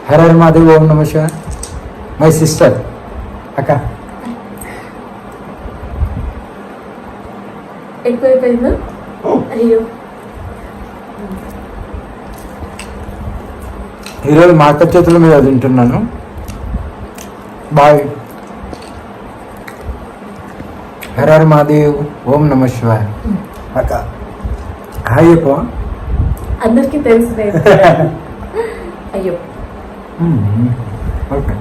హర హర మహాదేవ్. ఓం నమ శివాయ. My sister అక్క. ఎక్కువైపోయిందా? అయ్యో, ఈరోజు మా అక్క చేతుల మీద తింటున్నాను. బాయ్. హర హర మహాదేవ్. ఓం నమ శివాయ. అక్క హాయ్ చెప్పు. అందరికీ తెలుసు. అయ్యో,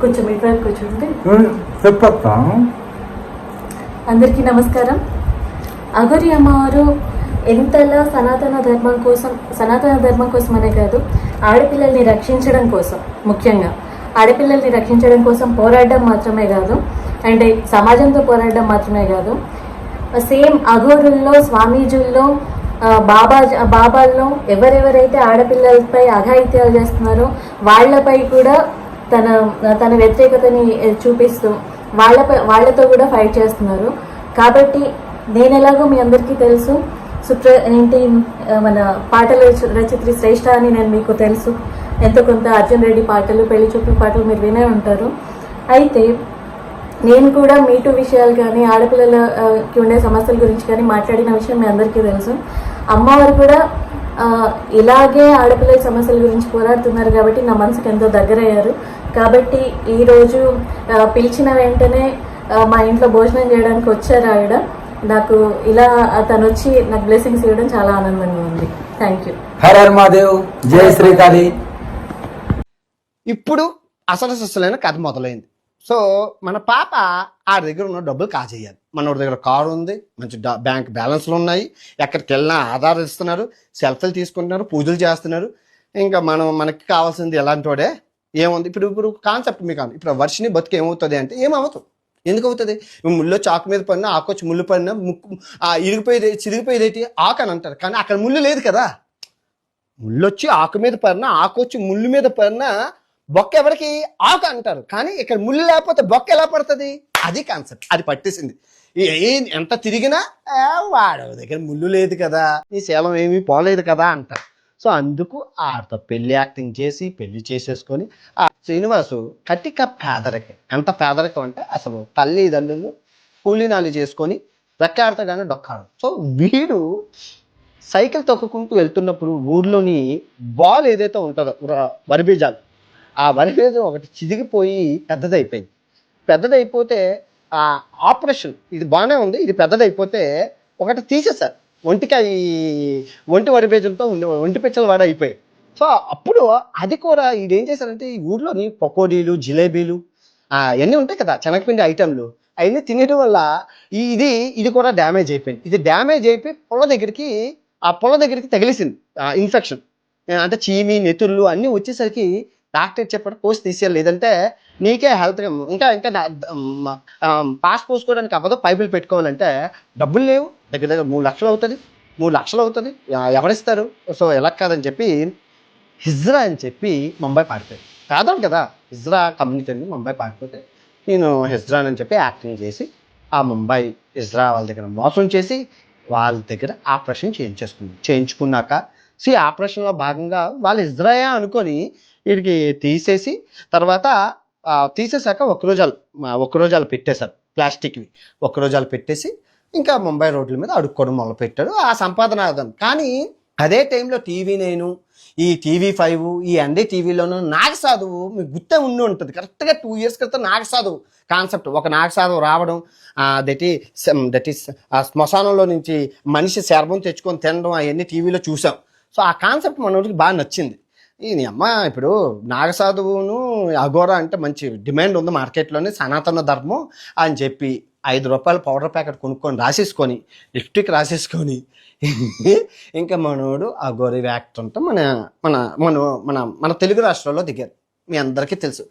కొంచెం ఇటు కూర్చుంటే. చెప్పక్క. అందరికీ నమస్కారం. అఘోరి అమ్మవారు ఎంతలా సనాతన ధర్మం కోసం అనే కాదు, ఆడపిల్లల్ని రక్షించడం కోసం, ముఖ్యంగా ఆడపిల్లల్ని రక్షించడం కోసం పోరాడడం మాత్రమే కాదు, అంటే సమాజంతో పోరాడడం మాత్రమే కాదు, సేమ్ అఘోరుల్లో, స్వామీజుల్లో, బాబాల్లో ఎవరెవరైతే ఆడపిల్లలపై అఘాయిత్యాలు చేస్తున్నారో వాళ్ళపై కూడా తన వ్యతిరేకతని చూపిస్తూ వాళ్ళతో కూడా ఫైట్ చేస్తున్నారు. కాబట్టి నేను ఎలాగో మీ అందరికీ తెలుసు, మన పాటల రచయిత్రి శ్రేష్ఠ అని నేను మీకు తెలుసు. ఎంతో కొంత అర్జున్ రెడ్డి పాటలు, పెళ్లి చూపుల పాటలు మీరు వినే ఉంటారు. అయితే నేను కూడా మీటూ విషయాలు కానీ, ఆడపిల్లలకి ఉండే సమస్యల గురించి కానీ మాట్లాడిన విషయం మీ అందరికీ తెలుసు. అమ్మవారు కూడా ఇలాగే ఆడపిల్లల సమస్యల గురించి పోరాడుతున్నారు కాబట్టి నా మనసుకు ఎంతో దగ్గరయ్యారు. కాబట్టి ఈరోజు పిలిచిన వెంటనే మా ఇంట్లో భోజనం చేయడానికి వచ్చారు ఆవిడ. నాకు ఇలా తను వచ్చి నాకు బ్లెస్సింగ్స్ ఇవ్వడం చాలా ఆనందంగా ఉంది. Thank you. హర హర మహాదేవ్. జయ శ్రీకాళి. ఇప్పుడు అసలైన కథ మొదలైంది. సో మన పాప ఆ దగ్గర ఉన్న డబ్బులు కాజేయాలి. మన దగ్గర కారు ఉంది, మంచి బ్యాంక్ బ్యాలెన్స్లు ఉన్నాయి, ఎక్కడికి వెళ్ళినా ఆధారాలు ఇస్తున్నారు, సెల్ఫీలు తీసుకుంటున్నారు, పూజలు చేస్తున్నారు. ఇంకా మనకి కావాల్సింది ఎలాంటి వాడే ఏముంది. ఇప్పుడు కాన్సెప్ట్ మీకు ఇప్పుడు వర్షిని బతుకు ఏమవుతుంది అంటే ఏమవుతుంది, ఎందుకు అవుతుంది? ముళ్ళు చాకు మీద పడినా, ఆకొచ్చి ముళ్ళు పడినా, ముక్కు చిరిగిపోయేది ఆకు అని అంటారు. కానీ అక్కడ ముళ్ళు లేదు కదా. ముళ్ళు వచ్చి ఆకు మీద పడినా, ఆకొచ్చి ముళ్ళు మీద పడినా బొక్క ఎవరికి ఆకు అంటారు. కానీ ఇక్కడ ముళ్ళు లేకపోతే బొక్క ఎలా పడుతుంది? అది కాన్సెప్ట్. అది పట్టేసింది. ఎంత తిరిగినా వాడు దగ్గర ముళ్ళు లేదు కదా, ఈ శీలం ఏమీ పోలేదు కదా అంటారు. సో అందుకు ఆడితో పెళ్లి యాక్టింగ్ చేసి పెళ్లి చేసేసుకొని ఆ శ్రీనివాసు కటిక పేదరికం. ఎంత పేదరికం అంటే అసలు తల్లిదండ్రులు కూలీనాలు చేసుకొని రెక్కాడతాగానే డొక్కాడు. సో వీడు సైకిల్ తొక్కుకుంటూ వెళ్తున్నప్పుడు ఊర్లోని బాల్ ఏదైతే ఉంటుందో వరిబీజాలు, ఆ వరిబీజం ఒకటి చిదిగిపోయి పెద్దదైపోతే ఆ ఆపరేషన్, ఇది బాగానే ఉంది, ఇది పెద్దదైపోతే ఒకటి తీసేశారు. ఒంటి వరిబీజంతో ఒంటి పిచ్చలు వాడు అయిపోయాయి. సో అప్పుడు అది కూడా ఇదేం చేశారంటే ఈ ఊర్లోని పకోడీలు, జిలేబీలు అవన్నీ ఉంటాయి కదా, శనగపిండి ఐటెంలు, అవన్నీ తినడం వల్ల ఇది కూడా డ్యామేజ్ అయిపోయింది. ఇది డ్యామేజ్ అయిపోయి పొల దగ్గరికి తగిలిసింది ఇన్ఫెక్షన్. అంటే చీమి, నెతుళ్ళు అన్నీ వచ్చేసరికి డాక్టర్ చెప్పాడు కోసి తీసేయాలి, లేదంటే నీకే హెల్త్ ఇంకా పాస్ పోసుకోవడానికి అవ్వదు, పైపులు పెట్టుకోవాలంటే డబ్బులు లేవు, దగ్గర 3 లక్షలు అవుతుంది, ఎవరిస్తారు? సో ఎలా కాదని చెప్పి హిజ్రా అని చెప్పి ముంబై పారిపోయాడు. కాదు కదా, హిజ్రా కమ్యూనిటీ అని ముంబై పారిపోతే నేను హిజ్రా అని చెప్పి యాక్టింగ్ చేసి ఆ ముంబై హిజ్రా వాళ్ళ దగ్గర మోసం చేసి వాళ్ళ దగ్గర ఆపరేషన్ చేయించుకున్నాక ఆపరేషన్లో భాగంగా వాళ్ళు హిజ్రాయా అనుకొని వీడికి తర్వాత తీసేశాక ఒక్కరోజాలు పెట్టేశారు, ప్లాస్టిక్వి ఒక్కరోజాలు పెట్టేసి ఇంకా ముంబై రోడ్ల మీద అడుక్కోవడం మొదలుపెట్టాడు. ఆ సంపాదన ఆదాయం. కానీ అదే టైంలో TV9, ఈ TV5, ఈ NDTVలోనూ నాగసాధువు మీకు గుర్తే ఉండి ఉంటుంది. కరెక్ట్గా 2 years క్రితం నాగసాధువు కాన్సెప్ట్, ఒక నాగసాధువు రావడం, దట్ ఈస్ శ్మశానంలో నుంచి మనిషి శర్మం తెచ్చుకొని తినడం, అవన్నీ టీవీలో చూసాం. సో ఆ కాన్సెప్ట్ మనోడికి బాగా నచ్చింది. ఇప్పుడు నాగసాధువును అఘోరా అంటే మంచి డిమాండ్ ఉంది మార్కెట్లోని, సనాతన ధర్మం అని చెప్పి ₹5 పౌడర్ ప్యాకెట్ కొనుక్కొని రాసేసుకొని లిప్స్టిక్ రాసేసుకొని ఇంకా మనోడు అఘోరి యాక్టర్ అంటే మన మన మన మన తెలుగు రాష్ట్రాల్లో దిగారు. మీ అందరికీ తెలుసు.